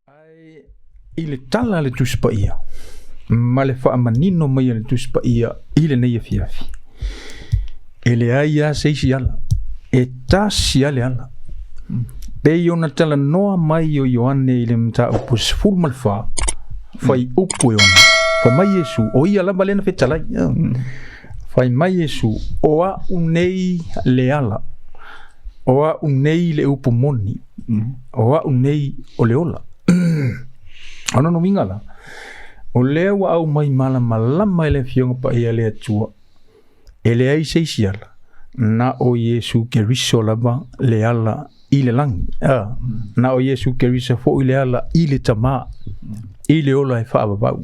Ai i le tala le tuspa ia. Ma le whaamanino mai le tuspa ia i le nei fiafi. E le aia seisi ala. E tasi ale ala. Pei ona talanoa mai o Ioane i le Mataafa sefulu ma le wha. Fai upu e ona. Fai mai Yesu. O ia lamba lena fetalai. Fai mai Yesu. O a unei le ala. O a unei le upu moni. O a unei o le ola. Ana no mingala. O lea wa au mai mala malama ele fionga pa ia le atua. Ele ai seisi ala. Na o Yesu ke riso laba le ala i le langi. Na o Yesu ke riso fo i le ala i le tama. I le ola e whaababau.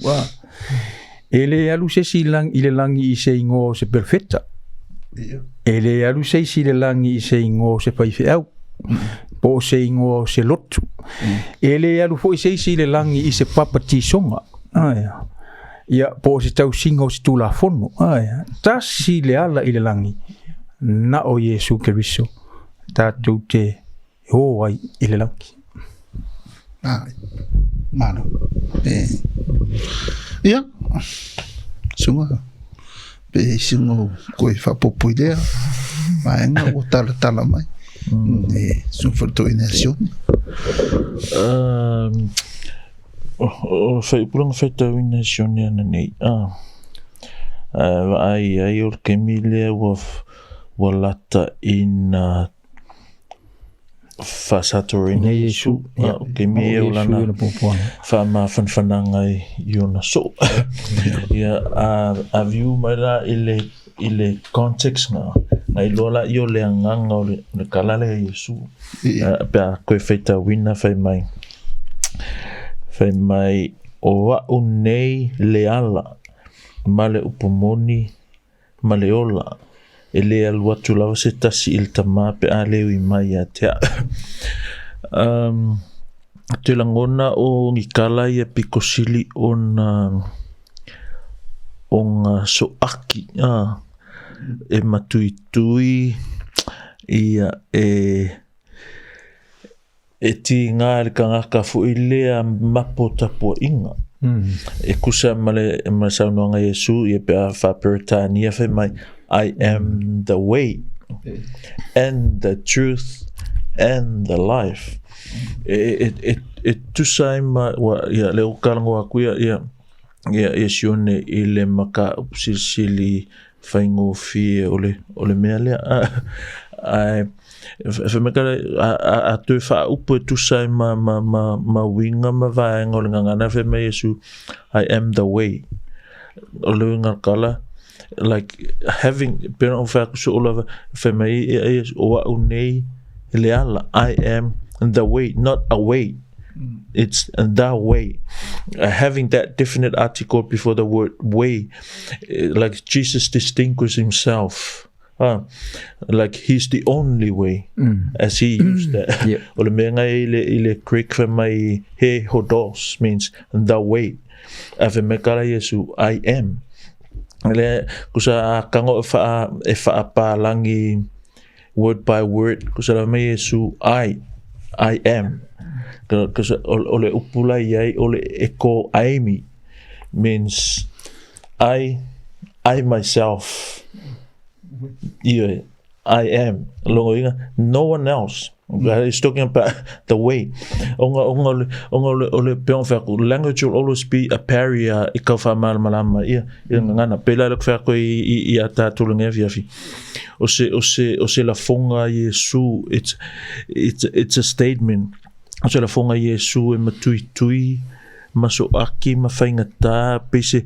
Ele alu sesi i le langi i se ingo se perfetta. Ele alu sesi i le langi i se ingo se paife au. Po se ingo se lotu. Ele alu fo i seisi i le langi i se papati songa. Ia po se tau singa o se tula fono. Tasi le ala i le langi. Na o Yesu Keriso. Tātou te ho ai i le langi. Mano. Ia. Sunga. Pe singo koe whapopo i lea. Maenga o tala mai. Sun whato i Sione. O whaipuranga whaitau i Sione ana nei. Ai or kemilea wa lata ina whasatori na Yesu. Kemilea o lana whamawhanwhananga i ona so. Ia a view mai la i le context nga. Ai lola i o le anganga o le kalale a Yesu. Pea koe whaitau wina whai mai. Whai mai o au nei le ala. Ma le upomoni, ma le ola. E le alu atu lawa se tasi il tama pe a leo I mai a tea. Te langona o ngikala I a pikosili o nga so aki. E matuitui ia e ti ngā le kangaka fu I lea mapo tapua inga. E kusa male saunoanga Yesu ia pe a whaperitania whai mai I am the way and the truth and the life. E tusai ma ia le ukalango akuia ia Sione I le maka upsilsili whaingo fie ole mea lea. Whamekara a tui wha upo e tusai ma winga ma vaenga o le ngangana wheme Yesu I am the way o le winga kala like having pena o whakusu o lava wheme Yesu o wa unei le ala I am the way, not a way. It's the way. Having that definite article before the word way, like Jesus distinguished himself. Like he's the only way, as he used that. O le mea ngai ile Greek mai he hodos means the way. Ave me kala Yesu I am. Le kusa kango e wha palangi word by word. Kusa la me Yesu I am. Kusa ole upula iai ole eko aimi means I myself. Yeah, I am. No one else. He's talking about the way. Language will always be a barrier. Ikaw malama. Yeah, ngana. Pela lok fa ko I ata tulunga fiafi. O se la fonga Yesu. It's a statement. O se la fonga Yesu e matui. Maso aki mawhaingata pese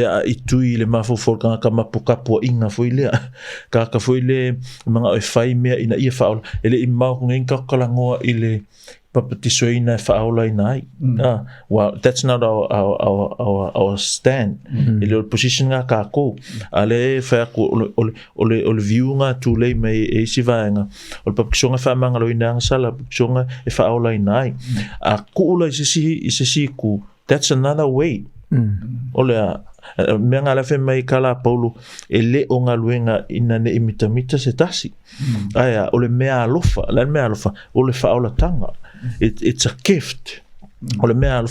a itui le mafofolkanga ka mapukapua inga foilea ka foile mga o whai mea ina ia whaola ele I mau ngeng kakalangoa I le papatiso ina e whaola ina ai well that's not our stand ele o position nga kako ale whaako ole view nga tūlei mei e sivaenga ole papakisonga whamangalo ina ang sala papakisonga e whaola ina ai a kuula I se siku that's another way ole a mea ngā lewe mai kala Paulo e le o ngā luenga ina ne imitamita se tasi aia ole mea alofa ole whaola tanga it's a gift Ole mea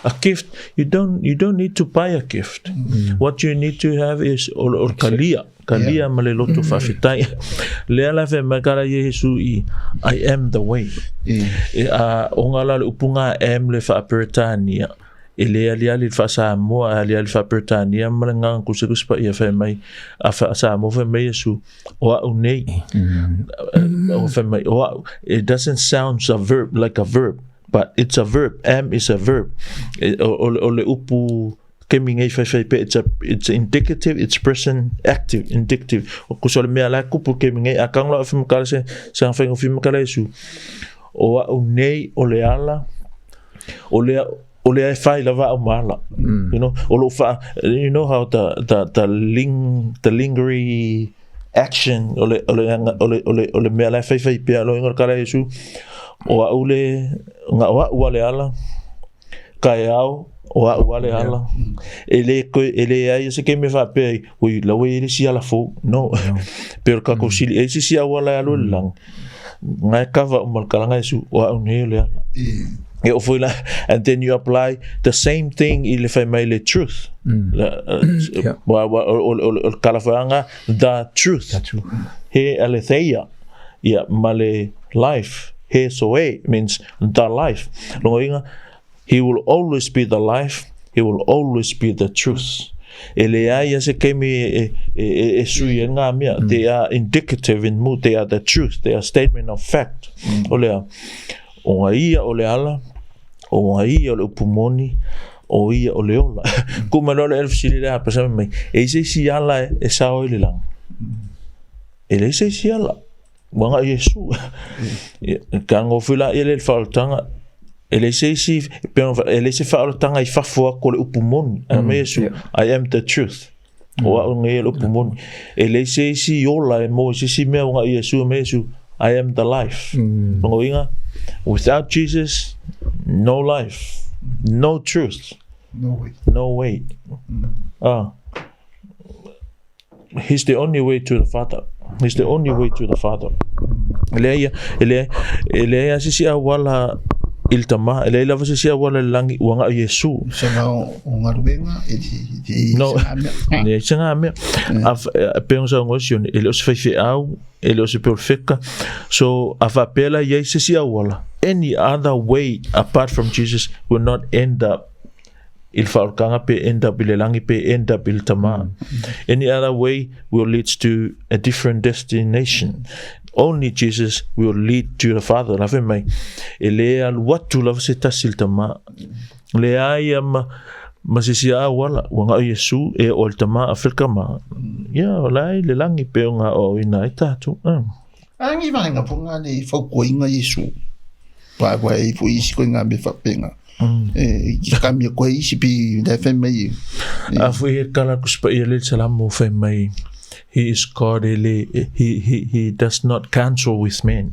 a gift, you don't need to buy a gift. What you need to have is or kalia male loto fafitai. Le ala fe magara Yesu I am the way. Ongala upunga am le fa Britania. Ele ali fa Samoa ali fa Britania malanga kusikuspa ia fe mai afa Samoa fe mai Yesu o unei. O fe mai o it doesn't sound like a verb. But it's a verb. Am is a verb. Ole upu keming it's indicative. It's present active indicative. Kusole me ala kupu keming akang la fim kala se sang feng fim kala Yesu. O unei ole ala ole ai fai lava o mala. You know olo fa. You know how the lingering action ole me ala fai pe alo ngor kala Yesu. O ule nga wale ala kaiao o wale ala ele ai se que me fa pe ui la we si ala fo no pero ka ko si si wala ala lang nga kava mal kala nga su o unele ala e o foi la and then you apply the same thing ile fa mai le truth o kala fa nga the truth he aletheia ya male life. He means the life. He will always be the life. He will always be the truth. They are indicative in mood. They are the truth. They are statement of fact. Ole ala, ole upumoni, ole ola. Kuma lola elfsili la pasama mai. Ese si ala esa ole lang. Ele se si ala. Wanga Yesu kango fila ele faltanga ele se faltanga I fafua ko le upumon ame Yesu I am the truth o nge le upumon ele se si yola mo se me wanga Yesu me Yesu I am the life ngoinga without Jesus no life no truth no way he's the only way to the Father. He's the only way to the Father. Ele sisi awala iltama ele lava sisi awala langi wanga Yesu. Sana ongarubenga no ne changa me pensa ngosione ele os feife au ele os perfecta so afapela ye sisi awala any other way apart from Jesus will not end up il falkanga pe end up ilelangi pe end up iltama. Any other way will lead to a different destination. Only Jesus will lead to the Father. Lave mai ele al watu lava se tasiltama le ai masisia wala wanga Yesu e oltama Afrika ma ya lai le langi pe nga o ina itatu angi vanga punga le foko inga Yesu pa kwa i fu isi ko nga be fapenga kami ko isi pi da femei afu kala kuspa ele salamu femei. He is God. He does not cancel with men.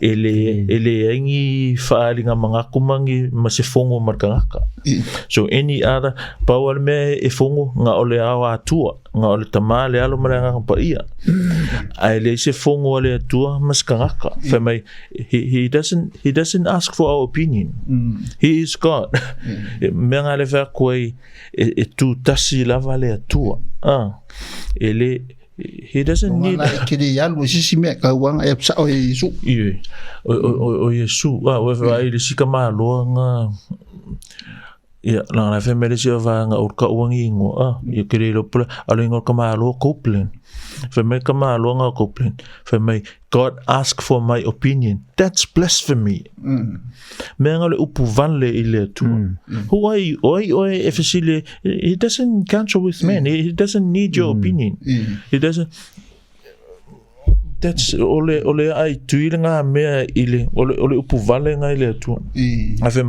Ele aingi faalinga mga kumangi masifongo markangaka. So any other power me ifongo nga ole awa atua nga ole tamale alo maranga pa ia. Ele se fongo ole atua maskangaka. Femai he doesn't ask for our opinion. He is God. Menga le fa koi e tu tasi lava le atua. He doesn't need kiri yalu sisi me ka wang e psa o Yesu o Yesu wa ile sikama lo nga ya la family se va nga urka wangi ngo ye kiri lo pula alo ngo kama lo koplen family kama lo nga koplen family God ask for my opinion. That's blasphemy. Mengale upuvanle ile tu. Who are you? Oi efesile. He doesn't cancel with men. He doesn't need your opinion. He doesn't. That's ole ai tuile nga me ile ole upuvanle nga ile tu. Afe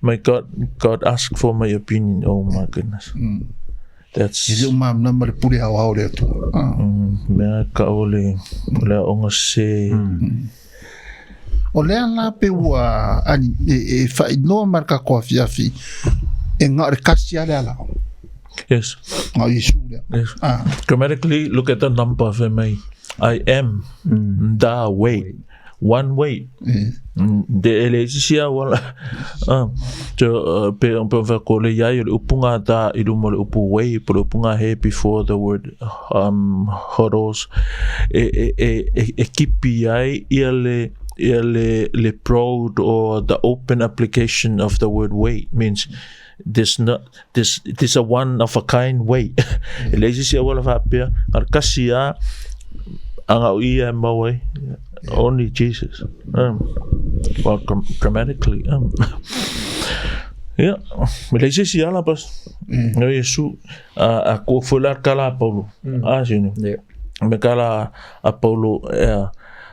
my God ask for my opinion. Oh my goodness. That's is mam na mar puri hawa ole tu me ka ole onga se ole la pe wa ani e fa no marka ko fiafi e ngar kasia la yes Yesu yes grammatically look at the number for me I am the way one way. De ele sia wala pe ko le ya le upunga ta I mo le upu way po le upunga he before the word horos e kipi ai le broad or the open application of the word way means this a one of a kind way. Ele sia wala fa pe ar kasia anga ia mawe only Jesus. Well, grammatically. Yeah, Malaysia siala pas. No Yesu aku fular kala Paulo. Sini. Me kala Paulo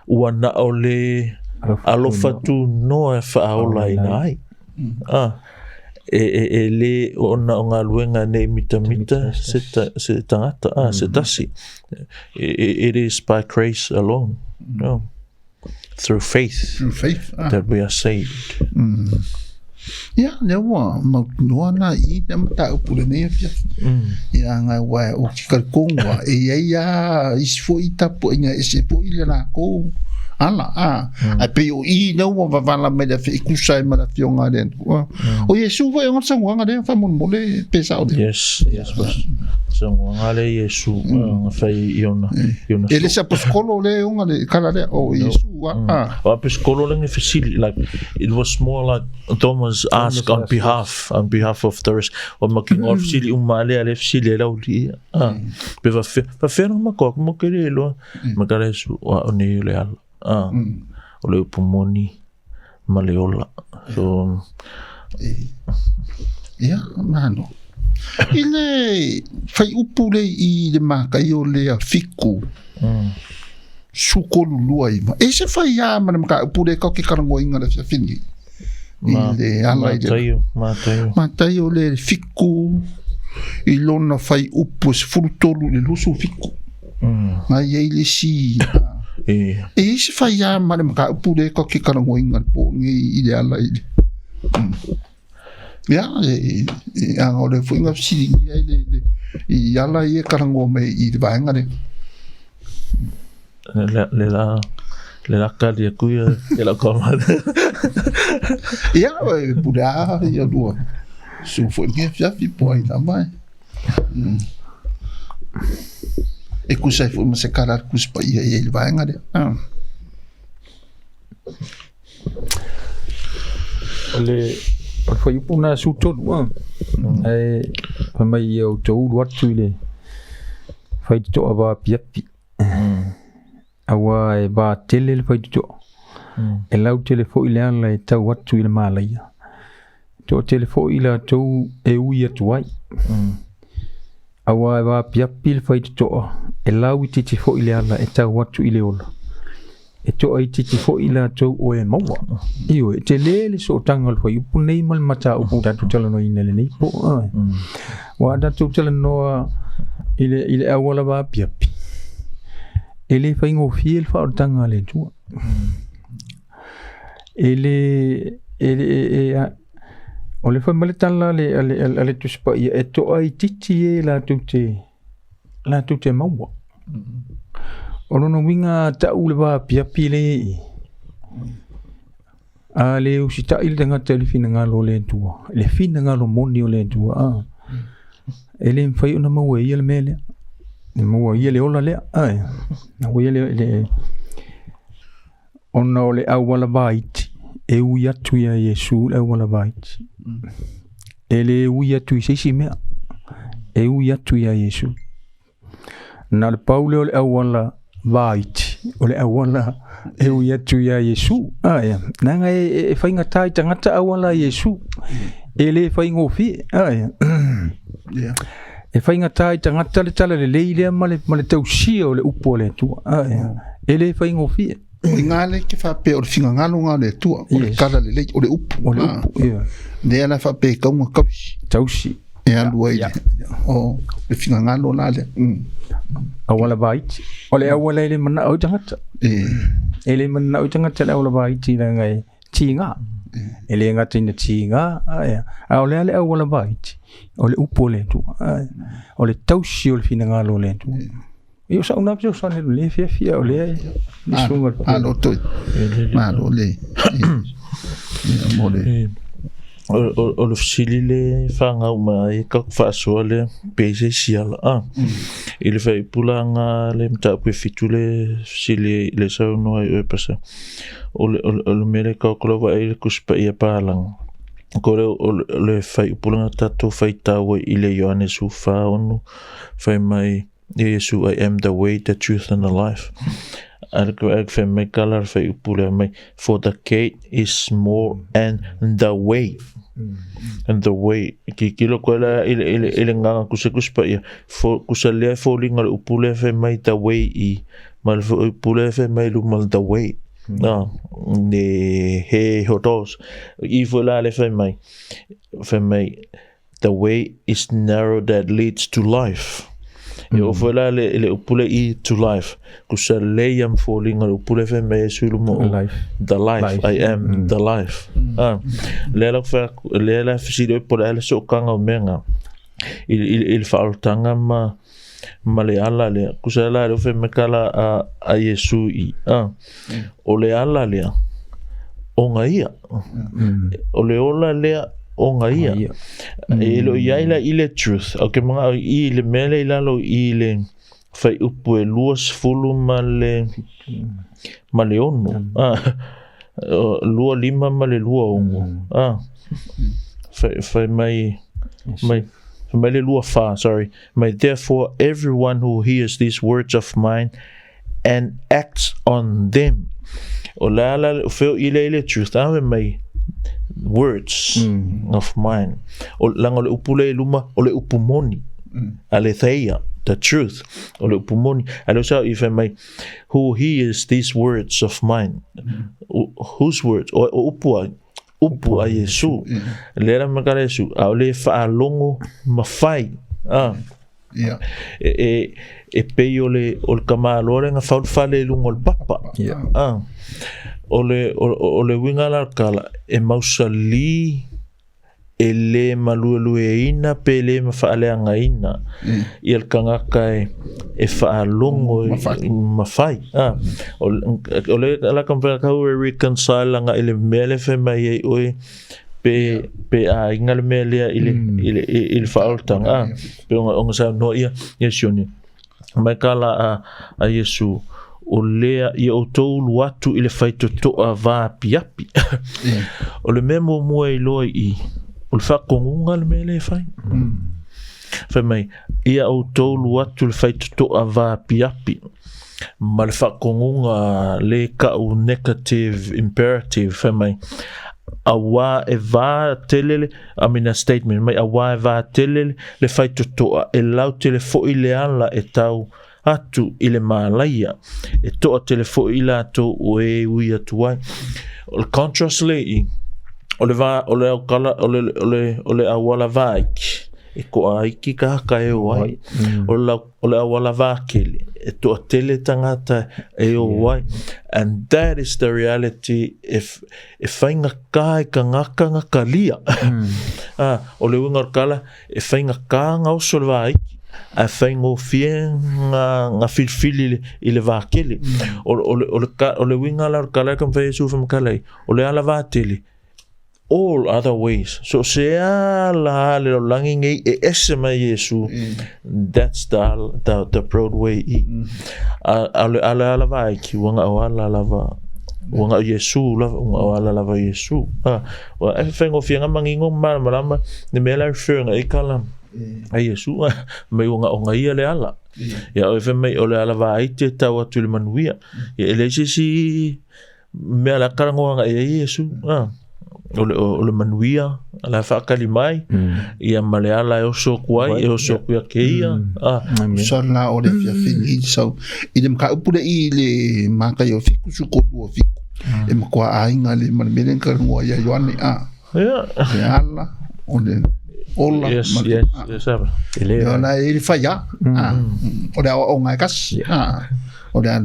wana ole alofatu no fa aula inai. Le ona nga luenga ne mita se tangata setasi. It is by grace alone. No. Through faith that we are saved. Yeah, there was no na I dem ta upule ne fia. Ya nga wa o kikakongwa ya isfo itapo nya isfo ile na ko ala a pe o I no wa vala me da fi kusai ma da fionga den. O Yesu wa nga sang nga den fa mon mole pesa o. Yes, boss. So nga le Yesu fa Ioane. Ele sa poskolo le nga le kala le o Yesu wa. Poskolo le facility like it was more like Thomas asked on behalf of the rest or making all facility umale ale facility la uli. Pe va faire ma ko mo kele lo. Magare su o ni le al. O le pumoni maleola. So yeah, mano. Ile fai upule I le maka I o le a fiku. Sukolu lua ima. E se fai ya mana maka upule kau ke karango inga le fini. Ile ala ile. Matayo le fiku. I lona fai upu se furutolu le lusu fiku. Nga ile si. E se fai ya mana maka upule kau ke karango inga po ngi ile ala ile. Ya, ang ole fu inga si ile yala ye karango me I de baenga de. Le la kali kuya la koma. Ya, buda ya dua. Su fu nge fia fi poi la mai. E kusa fu se kara kus pa ye le baenga de. Ole foi puna su tot wa pa mai o to wat tuile fai to aba piapi awa e ba tele fai to e lau tele fo ile ala e tau wat tuile malaya to tele fo ila to e uia tuai awa e ba piapi fai to e lau titi fo ile ala e tau wat tuile ola e to ai titi fo ila to o e maua io e te lele so tangal fo ipu nei mal mata upu tatu Talanoa inele nei po wa tatu Talanoa ile awala ba piapi ele fa ingo fiel fa tanga le tu ele ole fa male tala le tu spa e to ai titi e la tu te maua ono no winga ta ule ba piapi le ale usita il denga telefina ngalo le tua le fina ngalo moni le tua ele mfai una mawe ile mele ni mawe ile ola le na we le ona ole awala bait e uya tu ya Yesu awala bait ele uya tu sisi me e uya tu ya Yesu na le Paulo ole awala bait ole awala e uya tu ya Yesu ya nanga e fainga tai tangata awala Yesu ele faingo fi ya e fainga tai tangata le tala le leile male tau sia ole upo le tu ya ele faingo fi ngale ke fa pe o finga ngalo ngale tu o kala le ole upo ya de la fa pe como tausi e alu ai o le finga ngalo nale awala bait ole awala ele mana au tangata ele mana au tangata le awala bait ina ngai tinga ele ngata ina tinga ya ole ale awala bait ole upo le tu ole tausi ole fina ngalo le tu Io sa una più sono le fia o le nessuno alo toi ma lo le mole o le fsili le fanga uma e ka fa so le pese sial il fa pulanga le mta pe fitule fsili le sa no e pasa o le mele ka ko va e kuspa e palang ko le fa pulanga tato fa tawe ile Ioane su fa onu fa mai Yesu, I am the way, the truth, and the life. For the gate is more and the way. And the way. Kilo kola ile nganga kusekuspa ia. For kusalia falling al upule fe mai the way I. Mal upule fe mai lumal the way. Ne he hotos. Ivola le fe mai. The way is narrow that leads to life. Eu foi lá ele upule I to life. Kusa leyam falling al upule fe me sulumo the life. I am the life. Lela fisido por ele so kanga menga. Il faltanga ma le ala le kusa la fe me kala a Yesu I. O le ala le onga ia. O le ola le onga ia ilo iaila ile truth okay mga ile mele ilalo ile fai upu luas fulu male ono lua lima male lua ongo fai mai le lua fa sorry may therefore everyone who hears these words of mine and acts on them olala feo ile truth mai words of mine o lang ole upule luma ole upumoni ale theia the truth ole upumoni alo sa if I who hears these words of mine whose words o upu a Yesu lera makara Yesu ole fa longo mafai e peiole ol kamalore nga faule lungo papa ole wingala kala e mausali ele maluelueina pele mafale angaina il kangaka e faalongo mafai ole ala compare ka reconcile nga ele mele fe mai oi pe a ingal mele il faltanga pe on sa no ia Sione mai kala a Yesu o lea I o tolu atu I le whaitotoa vā piapi. O le memo mua I loa I. O le whakongunga le me le whai. Whai mai, ia o tolu atu le whaitotoa vā piapi. Ma le whakongunga le kau negative imperative. Whai mai, awa e vā telele, I mean a statement, mai awa e vā telele le whaitotoa e lau tele fo I le ala e tau atu ile malaia e toa telefo ila to we atu ai o contrast le I ole va ole kala ole awala vaik e ko ai ki ka e wai ole awala vakele e toa tele tangata e o wai and that is the reality if fainga kai ka ngaka ngakalia ole winga kala e fainga ka nga osol vai a faingo fien nga filfili ile vakele ole winga la kala kan fa Yesu fam kala ole ala vatele all other ways so sea la le langing e esma Yesu that's the broad way ala vai ki wanga ala lava wanga Yesu ala lava Yesu wa e faingo fien nga mangingo malama ne mela fenga e kala a Yesu mai onga ia le ala ya o fe mai ole ala vai te tawa tu le manuia e le si me ala karango nga e Yesu ole manuia ala fa kalimai ia male ala e so kwai e so kwa keia sala ole fia fini so ile mka upule ile maka yo fiku su ko do fiku e mkwa ainga le melen karango ya Ioane ya ala ole Ola, yes. Ona ele faya. Ora onga kas. Ora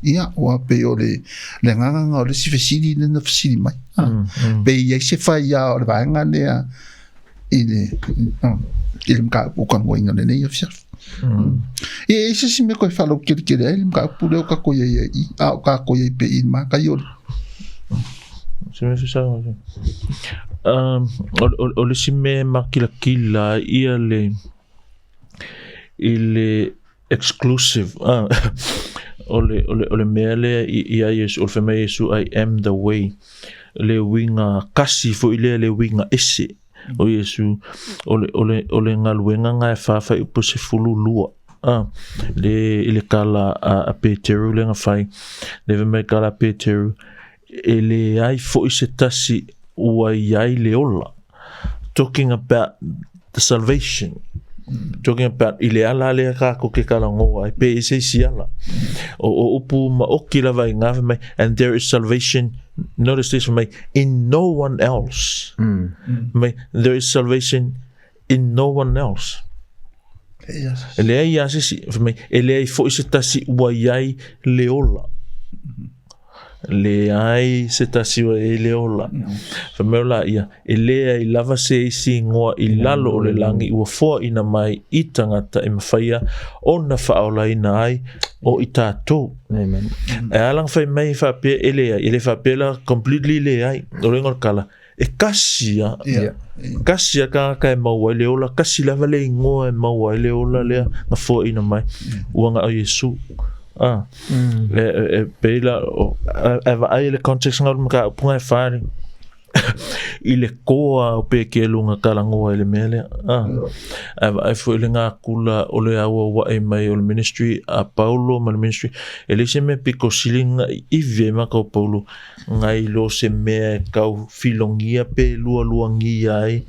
ia o pe ole le nganga o le sifesili na fesili mai. Pe ia se faya o vanga le ile mka o kan go inga le nei ofia. E ese si me koe whalau kere ai, mga apureo ka koe ai a o ka koe ai pe in ma, ka iori. Se me fisa o le si me makila ia le exclusive o le mea lea ia Yesu o le whema Yesu I am the way le winga kasi fo ile le winga ese o Yesu o le ngaluenga ngai whawhai upo se fulu lua le kala a Peteru le nga whai le veme kala Peteru e le ai fo i se tasi ua iai le ola talking about the salvation talking about ile ala le ka ko ke kala ngo ai pe se si ala o upu ma oki la vai nga mai and there is salvation notice this for me in no one else there is salvation in no one else ele ai ase si for me ele ai fo se tasi ua iai le ola le ai se tasi ua iai le ola for me la ia ele ai lava se si ngoa i lalo o le langi ua foa ina mai i tangata e mawhaia o na whaola ina ai o i tātou amen e alang whai mai whapea ele ai ele whapea la completely le ai o ringor kala e kasia kasia ka e maua le ola kasi lava le ingoa e maua le ola lea na foa ina mai uanga o Yesu peila eva ai le context ngal mga punga e whare i le koa o pe ke lunga kalangoa i le mele eva ai fo i le ngā kula o le aua wa e mai o le ministry a Paulo ma le ministry e le se me piko silinga i ve maka o Paulo ngai lo se mea kau filongia pe lua ngia ai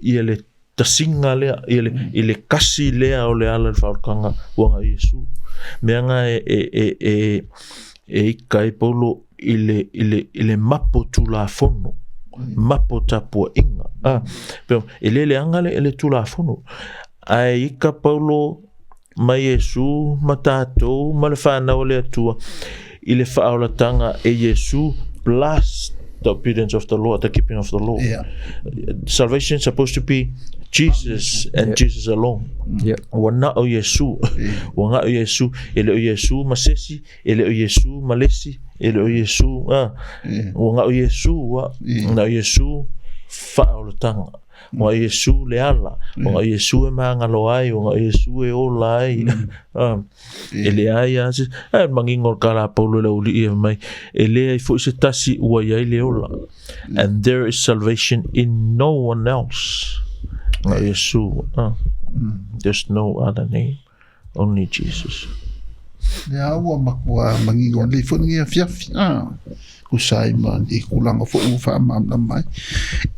i le tasinga lea i le kasi lea o le ala le whaokanga wanga Yesu mea ngā e kai Paulo i le mapo tu la fono mapo tapua inga pero ele angale ele tu la fono ai ka Paulo ma Yesu matato ma le fana o le atua i le faola tanga e Yesu plus the obedience of the law, the keeping of the law. Salvation is supposed to be Jesus and Jesus alone. Wana o Yesu, wanga o Yesu, ele o Yesu masesi, ele o Yesu malesi, ele o Yesu wanga o Yesu na Yesu faola tanga. Wa Yesu le ala, wa Yesu e mangalo ai, wa Yesu e ola ai. Ele ai ase, mangingol kala Paulo le uli e mai. Ele ai fo se tasi wa ai le ola. And there is salvation in no one else. Wa Yesu. There's no other name, only Jesus. Ya wa makwa mangingol le fo ngia fiafi. Usai man I kulanga fo ufa mam na mai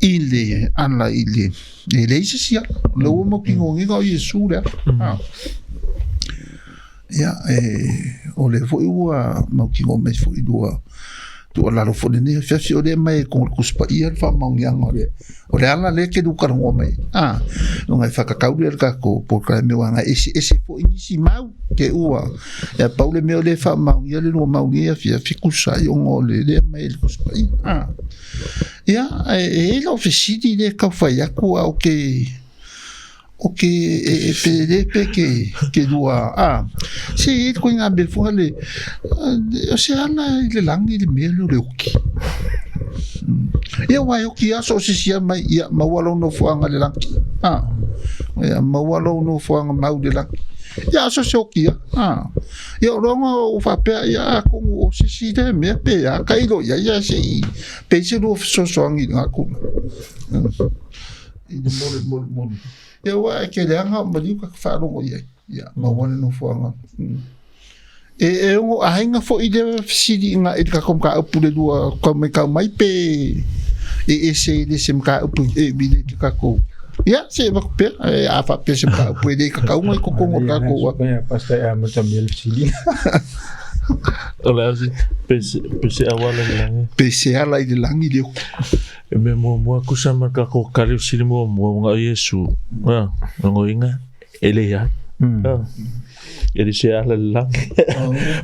ile anla ile se sia lo mo kingo ngi Yesu le ya o le fo ua mo kingo me fo idua to la fo ne fa si o le mai con kuspa ia fa mangiang o le ala le ke du ka ngo mai no ngai fa ka ka u ka ko por ka me wanga ese fo inisi mau ke ua ya Paulo me le fa mangia le no mangia fi kusa yo ngole le mai kuspa ya lo ofisiti le ka fa ya ku o ke PDP que dua si ko nga be fo le o se ana le langi le melo le uki ya wa uki aso si sia mai ya mawalo no fo nga le langi ya mawalo no fo nga mau de langi ya aso se uki ya rongo o fa pe ya ko o si de me pe ya kailo ya si pe se lo so ngi nga ku I mo ya wa ke le anga ma di ka fa lo ya ma wona no fo nga e ngo a hinga fo ide sidi nga e ka kom ka upu le dua ko me ka mai pe e se de sem ka upu e bi de ka ko ya se va pe a fa pe sem ka upu de ka ngo ko ko ka ko wa ya pasta ya mo también sidi ola si pese awala langi pese ala de langi de me mo kusama ka ko kari sili mo nga Yesu ngo inga ele ya ele se ala langi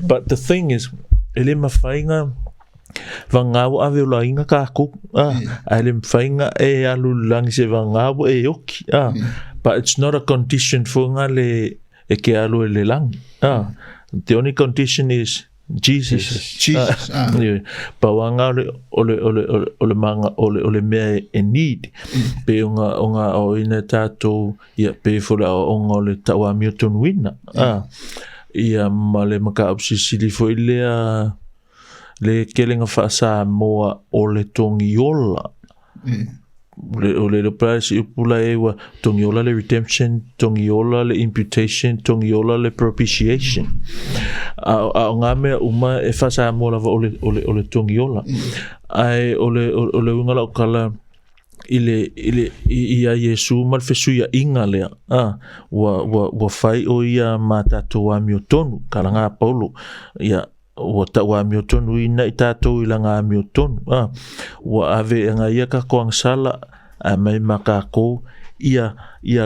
but the thing is ele mafainga vangau ave la inga ka ko ele mafainga e alu langi se vangau e yoki but it's not a condition for nga le e ke alu le lang. The only condition is Jesus. Pawanga ole manga ole mea e need. Pe onga o ina tato ia pe fora onga ole tawa Milton wina. Ia male maka absisili fo ilea le kelinga fasa moa ole tongiola. Le price upula ewa tongiola le redemption, tongiola le imputation, tongiola le propitiation. A ngame uma e fasa moa lava ole tongiola. Ai ole ungala okala ile ia Yesu mal fesu ia inga lea. Wa fai o ia matato wa miotonu kalanga Paulo ia wa tawa miotonu ina itato ilanga miotonu wa ave nga ia ka ko sala mai makako ia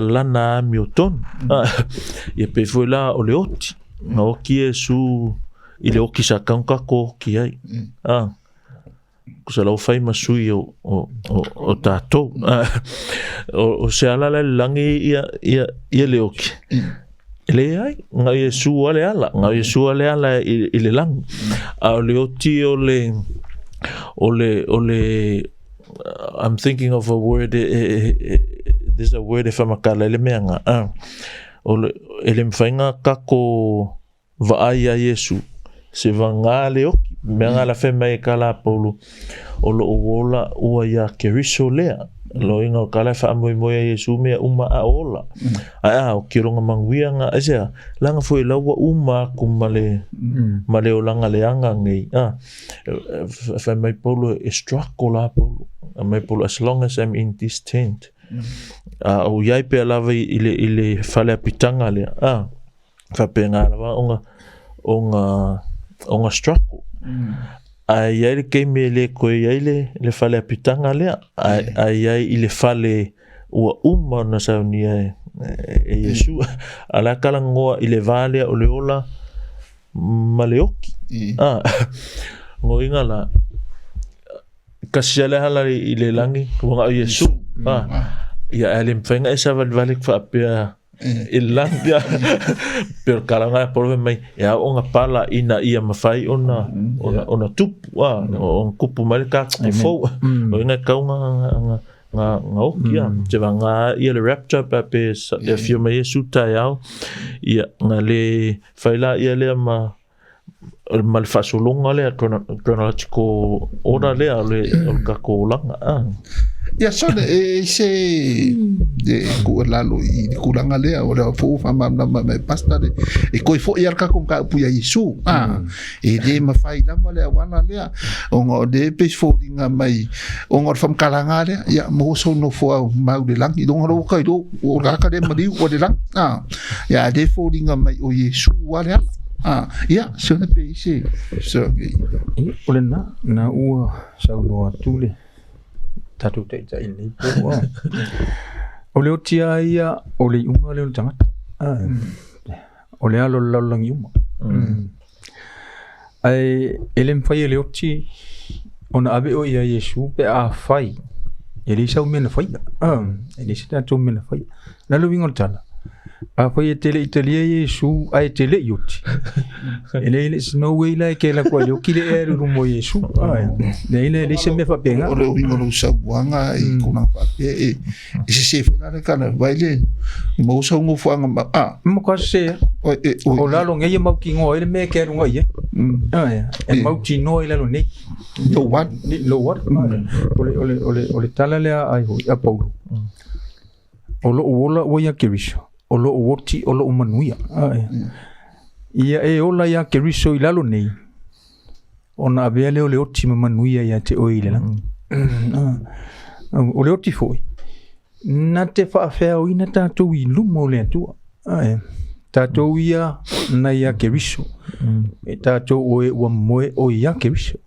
lana miotonu ia pe foila ole oti no ki Yesu ile o kisa kanka ko ki ai kusala o fai masui o tato o se ala le langi ia le oki ele ai nga Yesu ale ala ile lang ole oti ole I'm thinking of a word there's a word if amakala ele meanga ole ele mfainga kako vaaya Yesu se vanga le oki meanga la fema e kala Paulo olo ola ua ya keriso lea lo inga kala fa mo Yesu me uma aola o kironga manguia nga asa langa foi lawa uma kumale male olanga leanga ngai fa mai Paulo is struck ola Paulo mai Paulo as long as I'm in this tent o yai pe lava ile fale pitanga le fa penga lava onga struck ai ele ke mele ko ele le fale pitanga le ai ile fale uma na saunia e Yesu ala kala ngoa ile vale o le ola maleoki ngo ingala kasiala hala ile langi ko Yesu ia ele mfenga esa vale fa pe Irlandia per kalanga por mai ya onga pala ina ia mafai ona tupu on kupu malika fo ona kaunga nga okia te vanga ia le rapture pe e fio mai suta ya ia ngale faila ia le ma mal fasolonga le chronological order le al kakolanga ya so se ku lalo I kulanga le ora fo fa ma pasta e ko fo ia ka ka pu ya Yesu e de ma fai la le wana le on de pe fo dinga mai on fam kalanga le ya mo so no fo ma de lang I dong ro ka do o ka de ma di o de lang ya de fo dinga mai o Yesu wala ya so ne pe se so ole na u sa no tule tatu te ta ini po ole otia ia ole unga le tangata ole alo lang yuma ai elem fai ele oti ona abe o ia Yesu pe a fai ele sa mena fai ele sa to mena fai na lo wingo tala a fai tele Italia Yesu ai tele yoti ele no way la ke la kwa yo kile eru mo Yesu ele se me fa penga ole wingo no sa wanga I kuna fa se fa na kana baile mo sa ngo fa nga mo ka se o la lo ngai mau ki ngo ele me ke ru ngai e mau ti no ele lo nei lo what ole tala le ai ho a Paulo ola o ya kerisho olo woti olo umanuia ia e ola ya keriso ilalo nei ona abele ole oti manuia ya te oile la ole oti foi na te fa fa o ina tato I lumo le tu tato ia na ya keriso e tato o wa moe o ya keriso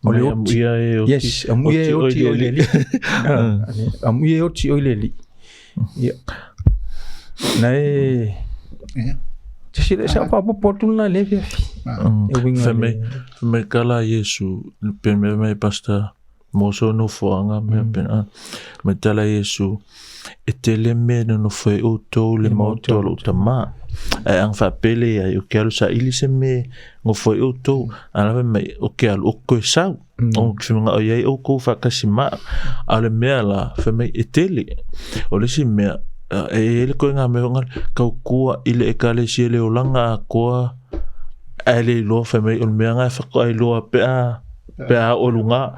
ole oti yes amuye oti ole li amuye oti ole li ia Nei. Tshile sa pa potuna le via. Me kala Yesu pe me pasta moso no foanga me pena. Me tala Yesu etele me no foi o to le moto lo tama. ang whapele ai o ke alu sa ili se me ngofoi o tō ala mai o ke alu o koe sau o whimunga o iei o kou whakasi maa ale mea la whamei e tele o lesi mea ele koe ngā mea ngal kau kua ile e kale si ele o langa a koa ele loa whamei o mea ngai whako ai loa pea o lunga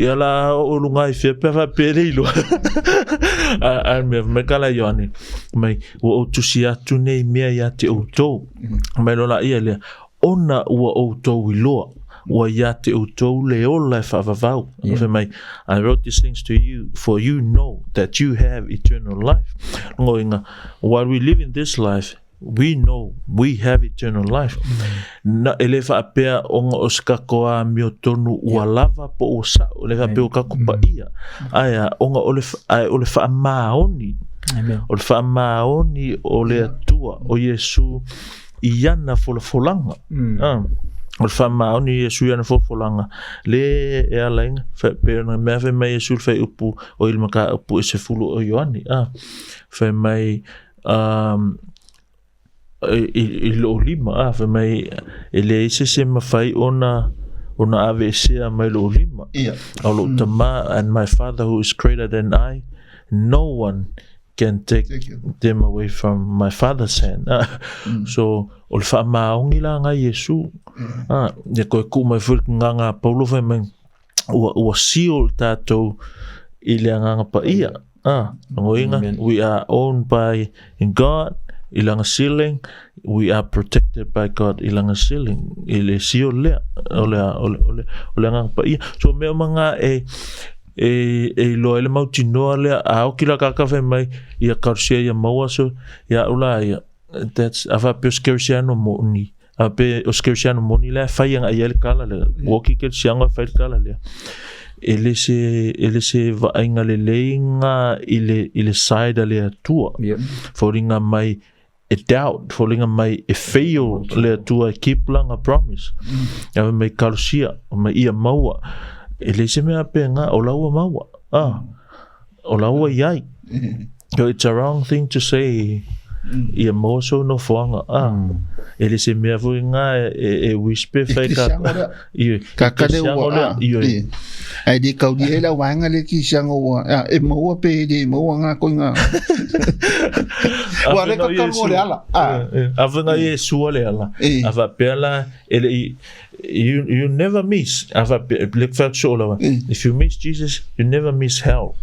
ia la o lunga i whia pea whapele i loa a mea me kala Ioane mai ua o tusi atu nei mea ia te o tō mai lola ia lea ona ua o tō i loa ua ia te o tō le ola e whaavavau mai I wrote these things to you for you know that you have eternal life ngoinga while we live in this life we know we have eternal life na ele whaapea onga o skakoa mio tonu ua lava po o sa ole whaapea o kakupa ia aia onga ole whaamaoni ole whaamaoni ole atua o Yesu iana folanga ole whaamaoni Yesu iana folanga le e alainga whaapea na mea whae mai Yesu whae upu o ilmaka upu e se fulu o Ioane whae mai i lo lima fa mai ele se mafai ona ave se mai lo lima alo tama and my Father who is greater than I no one can take them away from my Father's hand so ol fa maongi la nga Yesu ne ko ku mai ful nga Paulo fa mai o seal tato ile nga pa ia ngoinga we are owned by God ilanga sealing we are protected by God ilanga sealing ile sio le ole nga pa ia so me manga e lo ele mautino le a o kila ka fe mai ia karsia ia maua so ia ula ia that's ava peskersiano moni ape oskersiano moni la fa ia ia kala le woki kel sianga fa kala le ele se va inga le leinga ile side le atua foringa mai a doubt foringa mai a fail le atua keep langa promise ave mai kalusia mai ia maua ele se me apenga o laua maua o laua iai so it's a wrong thing to say ia mo so no foanga ele se me avuinga e whisper fai ka de wa ai di kau di ela wanga le ki sianga wa e mo pe di mo nga ko nga wa le ka ko le ala avuinga e su le ala ava pela ele you never miss if you miss Jesus you never miss hell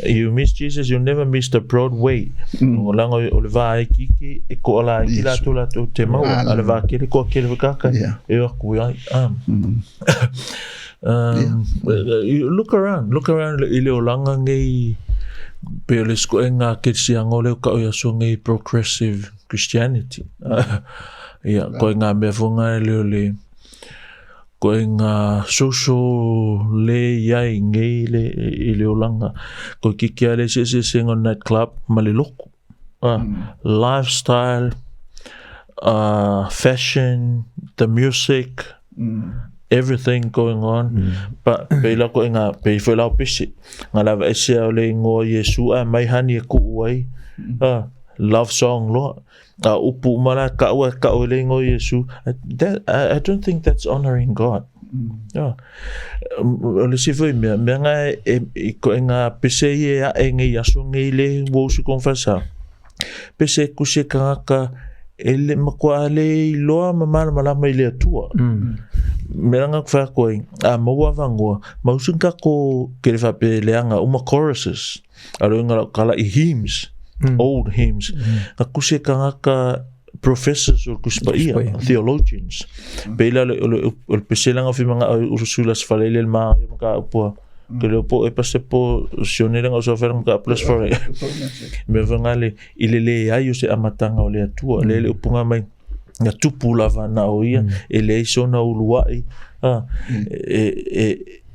you miss Jesus you never miss the broad way olanga o vai kiki e ko la kila tula to te mau ala va kile ko kile ka e ku ai you look around ile olanga ngai pele sko enga ke sianga le ka o so ngai progressive Christianity ko nga me funga le ko nga social le yai ngai le ile olanga ko kiki ale se sing on night club maliloko lifestyle fashion the music everything going on but pela ko nga pe foi la pisi ngala va ese ole ngo Yesu mai hani ku wai love song lo upu mala ka ole ngo Yesu I don't think that's honoring God ole si foi me nga ko nga pese ye ngi yaso ngi le wo su confessa pese ku se ka ele makwale loa mama malama ile tua meranga fa ko mo wavango mausunka ko kelefa peleanga uma choruses aronga kala hymns old hymns akuse ka professors or kuspaia theologians bela o peselanga fi manga ursulas falele ma ka po que le po e passe po Sione nga so fer nga plus for me vangale ile ayo se amatanga ole atua le upunga mai nga tupu lava na oia ele so na uluai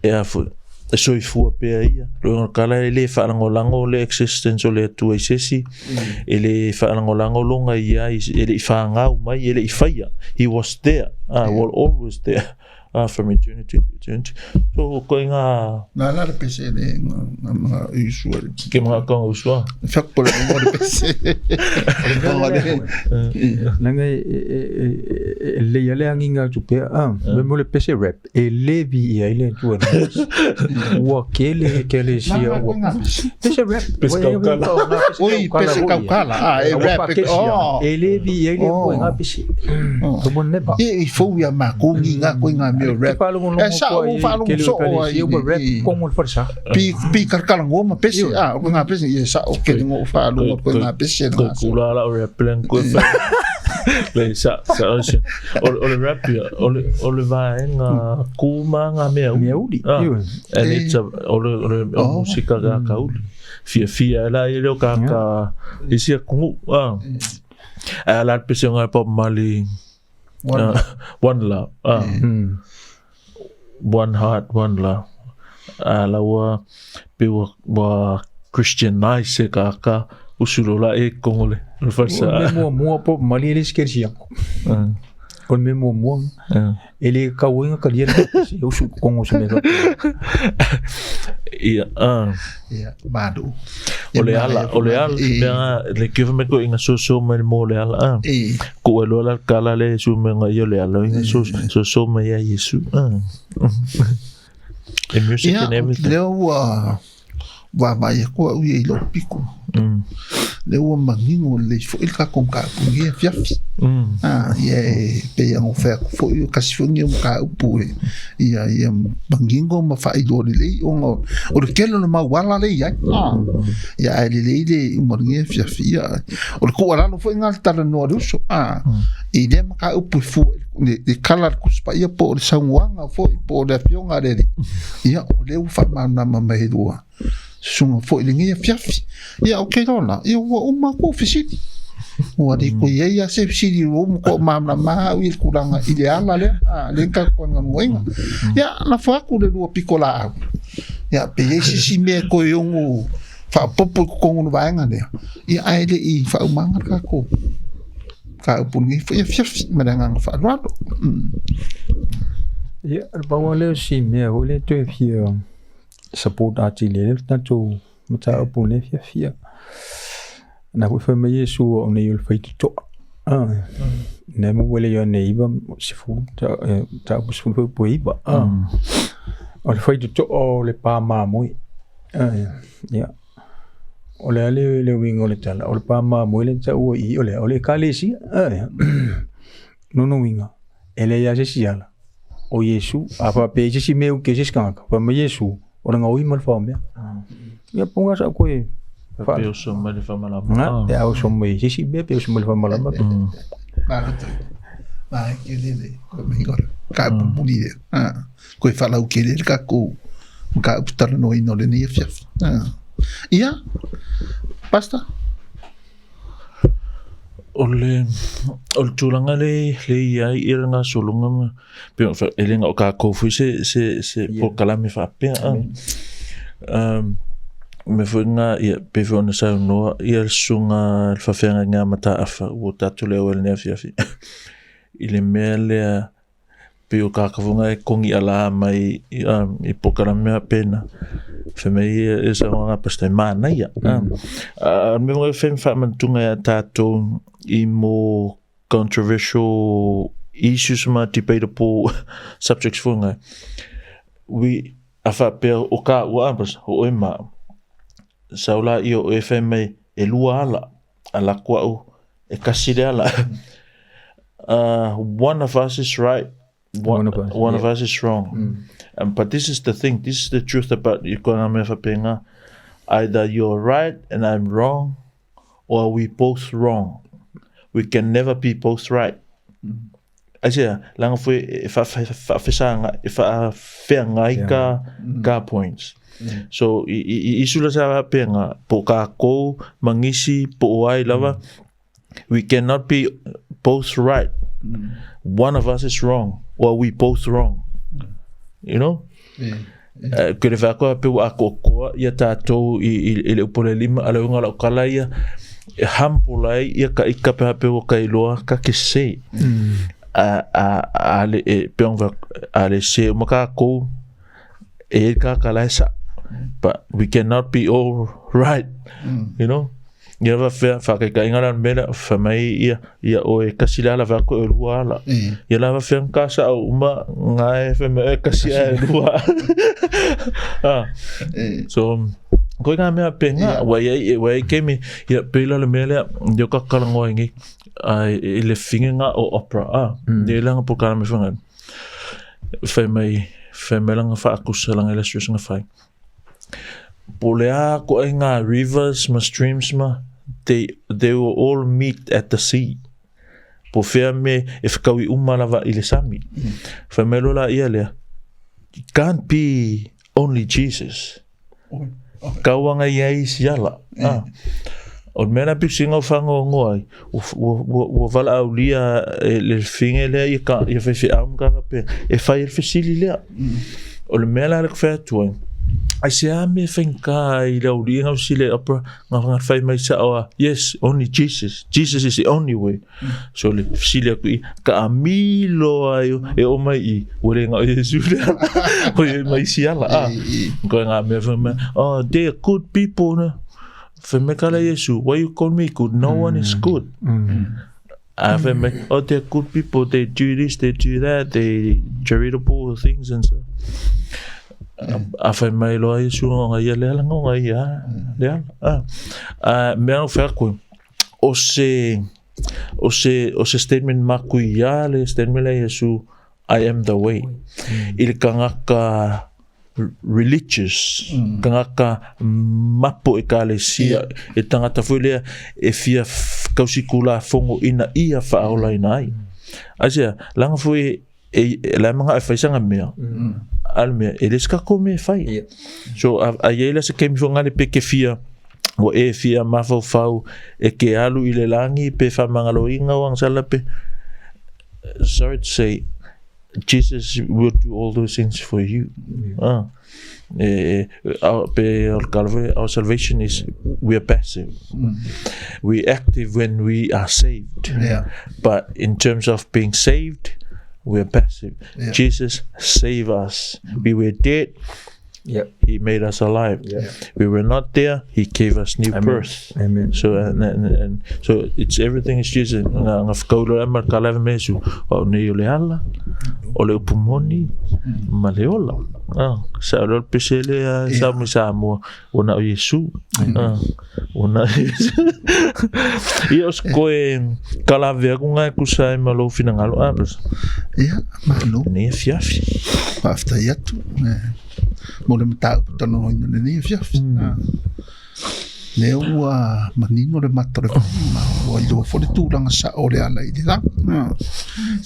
afu so ifu pe ia lo kala ele fa lango le existence ole atua isesi ele fa lango longa ia ele fa nga mai ele ifaya he was there well always there from eternity to eternity. So ko nga na la pese de nga usual ke mga kong uswa fak pole mo de pese nanga le yale anginga tupe me mo le pese rap e levi e ile tu wa kele si wa pese rap oi pese kaukala e rap e levi e ile ko nga pese to bon neba e fo ya ma ko nga ko nga me rap e sa o fa lo so o rap con o força pi karkala ngoma pese ko nga pese e sa o ke ngo fa lo ko nga pese ko kula la rap plan ko le sa o le rap o le vai nga kuma nga meudi and it's o le música ga kauli fia la ile ka isi ku la pese nga pop mali one love one heart one love la wa Christian nice ka usulola e kongole farsa mo pop mali ele esquerdia con mesmo mo ele kawinga kalier eu su kongo se mega bado ole ala le kive me ko inga so me mo le ala ko lo la kala le su me nga yo le ala inga so me ya yesu the music and everything wa vai ko u lo pico le o mangingo le fo il ka kom ka pungi fiafi ye pe ya mo fa fo yo kasi fo ngi ka upu ya mangingo ma fa ido le o kelo ma wala le ya le mo ngi fiafi ya o ko wala no fo ngal Talanoa le Uso e de ma ka upu fo de kala ku spa ya po de sangwanga fo po de fionga de ya o le fa ma ma edo sunga fo ilingi fiafi ya okay dola ya wa umma ko fisiti wa di ko ya se fisiti wo ko mamna ma wi kuranga ideala le lenka ko ngoinga ya na fa ku le do pikola ya pe si me ko yongu fa popo ko ngono vaenga le ya aile I fa umanga ka pungi ya fiafi madanga fa rado ya ba wale si me ole to fia support atile tanto mata opune fia na ko fa me yesu o ne yul fai to ne mo wele yo ne iba sifu ta busu fo poiba o le fai to o le pa ma mo ya o le wingo le tala o le pa ma mo le ta o I o le kalesi no winga ele ya se siala o yesu apa pe si meu ke skanka pa me yesu orang ngoi mal fam ya punga sa ko e fa eu sou mal fam la ya o som me si be pe som mal fam la ba que ele ko me gor ka puli ko fa la o que ele ka ko ka Talanoa no le ni fiaf ya basta ole tulanga le ia iranga solunga pe elenga ka ko fu se por kala me fa pe me funga ia pe fona sa no ia sunga fa fenga nga Mataafa o tatu le o le fiafi ile mele pe o ka funga kongi ala mai I por kala me pena fe me ia sa nga pasta mana ia me mo fe fa mantunga tato I more controversial issues ma debate po subjects funga we afa pe o ka o ambas o ema saula io FM e luala ala kwa e kasile one of us is right one of us is wrong but this is the thing, this is the truth about you kona me fa penga either you're right and I'm wrong or we both wrong. We can never be both right. Asia lang foi fa ka points. So isula sa penga po ka ko mangisi po ai lava. We cannot be both right. One of us is wrong or we both wrong. You know? Que le va ko pe wa ko ya tato ile polelima ala ngala kala ya hampulai ia ka ikape hape o kai loa ka ke se a le peong a le se maka ko e ka kalaisa, but we cannot be all right, you know. Ia va fa ka ingala mela fa mai ia o e kasila va ko ruala ia la va fa casa uma nga fa me kasila rua so ko nga me penga wa ke mi ia pela le mela yo ka kalango ngi ai le finga o opera de lang po ka me fa mai lang fa akusala nga illustration nga fa polea ko nga rivers ma streams ma they will all meet at the sea. Po ferme if kawi umalava ile sami. Famelo la ia le. It can't be only Jesus. Kawanga ia siala. O mena pisinga fango ngoi. O vala aulia le finge le ia ka ia fe am ka pe. E fa il fesili le. O le mela le fa tuan. I say me finka I lauria ngau sile opera ngau fai mai sa yes only Jesus is the only way so le sile ku ka amilo ayo e o mai I ore ngau Jesus o mai siala ko nga me they are good people na fe me kala Yesu why you call me good no one is good they are good people they do this they do that they charitable things and stuff afai mai lo ai su nga ia le la nga ia le me no fer ku o se statement maku ia le statement la Yesu I am the way il kanga ka religious kanga ka mapo e kale sia e tangata fuile e fia kausikula fongo ina ia fa ola ina ai asia langa foi e la manga e faisanga mea alme eliska come fai so ayela se kemi fonga le pekefia o e fia mafau e ke alu ile langi pe fa mangalo inga wang sala pe sorry to say Jesus will do all those things for you our salvation is we are passive we active when we are saved but in terms of being saved we are passive. Jesus saved us. We were dead. He made us alive. We were not there. He gave us new birth. Amen. So and so it's everything is Jesus. Ngaf kaulo amar kala mesu. O ne ole ala. Ole upumoni. Maleola. Sa lo pesele sa mo ona o Yesu. Ona Ios koe kala vergunga kusai malo finangalo abas. Malo. Ne fiafi. After yatu. Mo le mata tano ni ni fiafi le ua manino le matore ma o lo fo le tulanga sa o le ala I la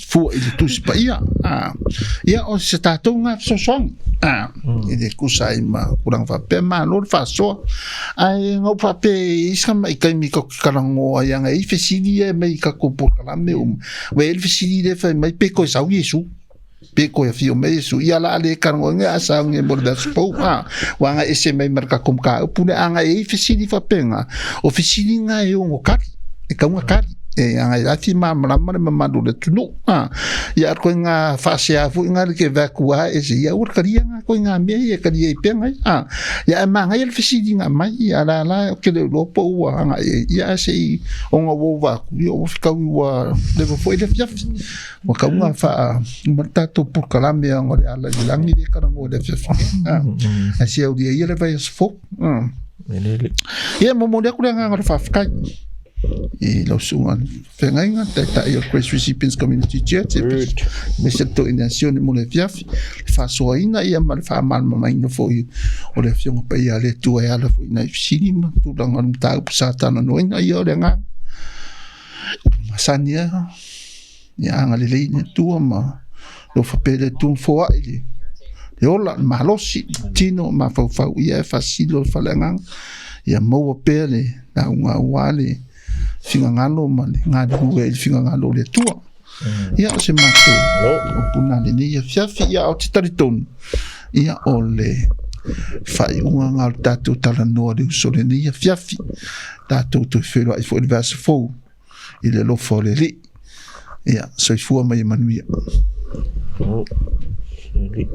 fu I le tuspa ia o se tatunga so song I le kusai ma kurang fa pe ma lo fa so ai ngau fa pe isa mai kai mi ko karango ia nga I fesili e mai ka ko por kala me we el fesili le fa mai pe ko sa Yesu peko ya fio mai su ia la le karango nga asa nge borda spo wanga ese mai marka kumka pune anga e fesili fa penga o fesili nga e ngo kari e ka nga kari e anga ati mama madu le tunu ia ko nga fase afu nga ke vakua ese ia ur karia nga ko nga me e karia e penga ia manga ia fesili nga mai ia la ke le lopo anga ia se onga wo va yo fika wa le foi le fiaf wa ka nga fa matato por kalame ngo le ala de langi de karango de fiaf asi au dia ia le vai sfo ia mo le ku nga nga fa fika I lo sungan fengainga ta I Recipients Community Church me setto in azione mo le fiafi fa soina ia ma fa mal mai no foi o le fiong pa ia le tu ia le foi na cinema tu dang an ta satana no ina ia le nga masania ia nga le ne tu ma lo fa pele tu fo ile le ola malosi tino ma fa ia fa silo fa lenga ia mo pele na unha wale finga ngalo mane ngadi uwe finga ngalo le tua ia se mato o puna le ni fiafi ia o titariton ia ole fai unha ngal tatu Talanoa le Uso le ni fiafi tatu to fero I fo il verse fo il lo fo le li Ia, soifua mai manuia. Oh, seli.